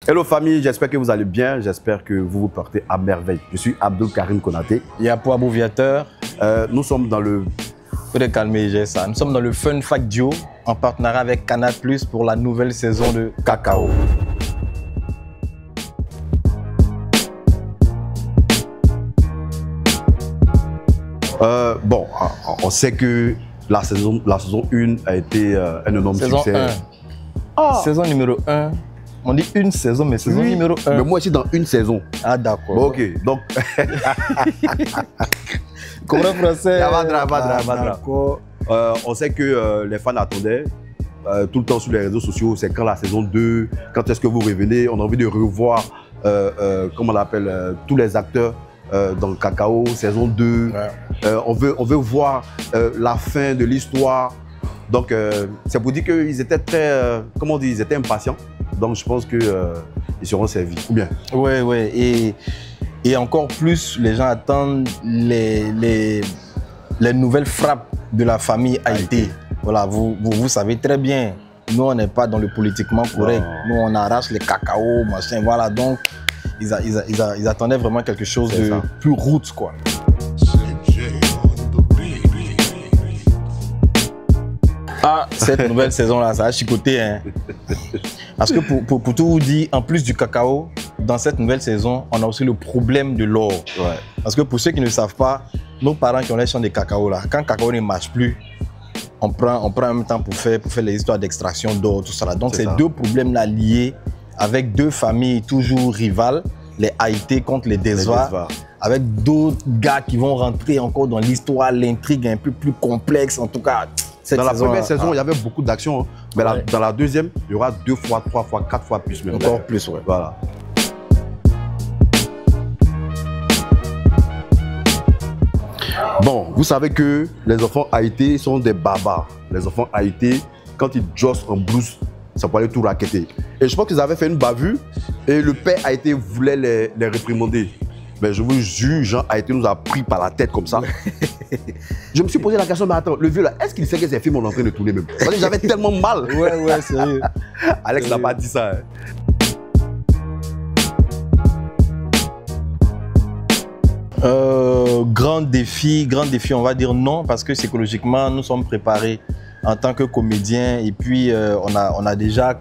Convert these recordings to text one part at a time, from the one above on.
Hello famille, j'espère que vous allez bien, j'espère que vous vous portez à merveille. Je suis Abdul Karim Konaté. Yapo Abouviateur. Nous sommes dans le... Faut te calmer, j'ai ça. Nous sommes dans le Fun Fact Duo en partenariat avec Canal+ pour la nouvelle saison de Cacao. Bon, on sait que la saison 1 a été un énorme Saison succès. 1. Ah. Saison numéro 1. On dit une saison, mais saison Oui, numéro 1. mais moi aussi dans une saison. Ah d'accord. Bon, ok, donc... Comment français? D'accord. On sait que les fans attendaient tout le temps sur les réseaux sociaux, c'est quand la saison 2, quand est-ce que vous revenez, on a envie de revoir, comment on l'appelle, tous les acteurs dans le Cacao, saison 2. Ouais. On veut voir la fin de l'histoire. Donc, c'est pour dire qu'ils étaient très, comment on dit, ils étaient impatients. Donc, je pense qu'ils seront servis. Ou bien? Oui, oui. Et encore plus, les gens attendent les nouvelles frappes de la famille Haïti. Voilà, vous savez très bien, nous, on n'est pas dans le politiquement correct. Nous, on arrache les cacao, machin, voilà. Donc, ils attendaient vraiment quelque chose de plus roots, quoi. Ah, cette nouvelle saison-là, ça a chicoté, hein. Parce que pour tout vous dire, en plus du cacao, dans cette nouvelle saison, on a aussi le problème de l'or. Ouais. Parce que pour ceux qui ne savent pas, nos parents qui ont les champs de cacao là, quand le cacao ne marche plus, on prend un même temps pour faire les histoires d'extraction d'or, tout ça là. Donc c'est deux problèmes là liés avec deux familles toujours rivales, les Haïti contre les Desva, avec d'autres gars qui vont rentrer encore dans l'histoire, l'intrigue un peu plus complexe en tout cas. Dans la première saison, il y avait beaucoup d'actions, hein. Mais dans la deuxième, il y aura 2 fois, 3 fois, 4 fois plus même. Encore plus, ouais. Voilà. Bon, vous savez que les enfants Haïti sont des barbares. Les enfants Haïti, quand ils jossent en blouse, ça peut aller tout raqueter. Et je pense qu'ils avaient fait une bavure et le père Haïti voulait les réprimander. Mais je vous jure, Jean Haïti nous a pris par la tête comme ça. Je me suis posé la question, mais attends, le vieux là, est-ce qu'il sait que ces films sont en train de tourner même? Parce que j'avais tellement mal. Ouais, sérieux. Alex n'a pas dit ça. Grand défi, on va dire non, parce que psychologiquement, nous sommes préparés en tant que comédiens et puis on a déjà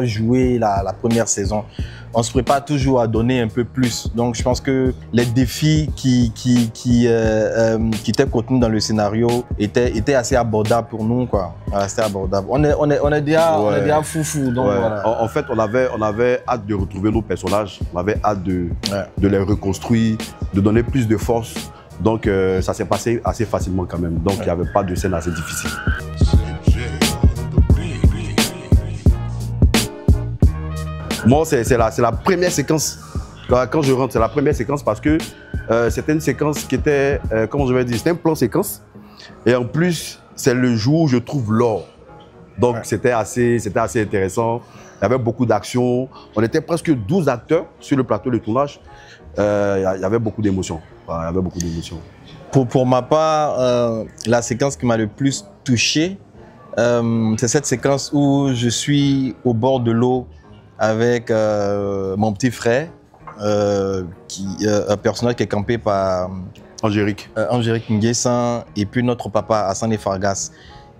joué la première saison. On se prépare toujours à donner un peu plus. Donc je pense que les défis qui étaient contenus dans le scénario étaient assez abordables pour nous, quoi. Assez abordables. On est déjà foufou. Donc voilà. En fait, on avait hâte de retrouver nos personnages. On avait hâte de les reconstruire, de donner plus de force. Donc ça s'est passé assez facilement quand même. Donc il n'y avait pas de scène assez difficile. Moi, c'est la première séquence. Quand je rentre, c'est la première séquence parce que c'était une séquence qui était, comment je vais dire, c'était un plan séquence. Et en plus, c'est le jour où je trouve l'or. Donc, c'était assez intéressant. Il y avait beaucoup d'actions. On était presque 12 acteurs sur le plateau de tournage. Il y avait beaucoup d'émotions. Il y avait beaucoup d'émotions. Pour ma part, la séquence qui m'a le plus touché, c'est cette séquence où je suis au bord de l'eau avec mon petit frère, un personnage qui est campé par Angérique Nguessan, et puis notre papa Hassan Fargas.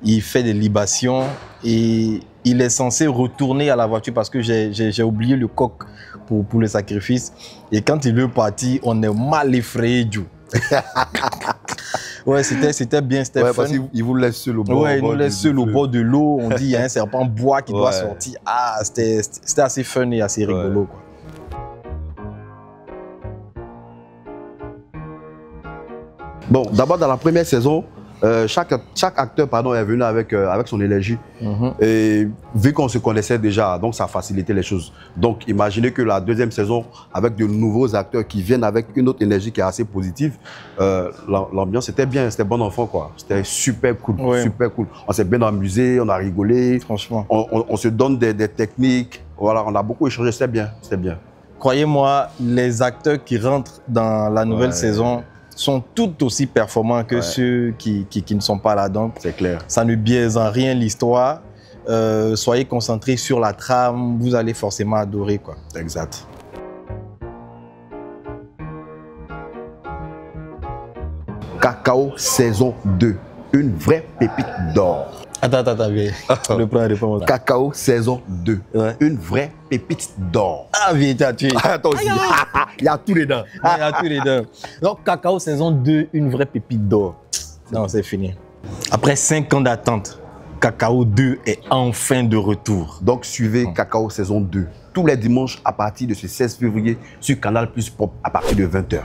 Il fait des libations et il est censé retourner à la voiture parce que j'ai oublié le coq pour le sacrifice. Et quand il est parti, on est mal effrayé du. Ouais, c'était bien, c'était fun. Parce qu'il vous laisse seul au bord. Ouais, il nous laisse seul au bord de l'eau. On dit il y a un serpent bois qui doit sortir. Ah, c'était assez fun et assez rigolo, quoi. Bon, d'abord dans la première saison, chaque acteur est venu avec son énergie. Et vu qu'on se connaissait déjà, donc ça facilitait les choses. Donc imaginez que la deuxième saison, avec de nouveaux acteurs qui viennent avec une autre énergie qui est assez positive, l'ambiance était bien, c'était bon enfant, quoi. C'était super cool, super cool. On s'est bien amusé, on a rigolé. Franchement. On se donne des techniques. Voilà, on a beaucoup échangé, c'était bien, c'était bien. Croyez-moi, les acteurs qui rentrent dans la nouvelle saison sont tout aussi performants que ceux qui ne sont pas là. Donc, c'est clair. Ça ne biaise en rien l'histoire. soyez concentrés sur la trame, vous allez forcément adorer, quoi. Exact. Cacao saison 2, une vraie pépite d'or. Attends, viens. Le plan répond. Cacao saison 2, une vraie pépite d'or. Ah, viens, tu as tué. Attends, il y a tous les dents. Il y a tous les dents. Donc, Cacao saison 2, une vraie pépite d'or. Non, c'est fini. Après 5 ans d'attente, Cacao 2 est enfin de retour. Donc, suivez Cacao saison 2 tous les dimanches à partir de ce 16 février sur Canal Plus Pop à partir de 20 h.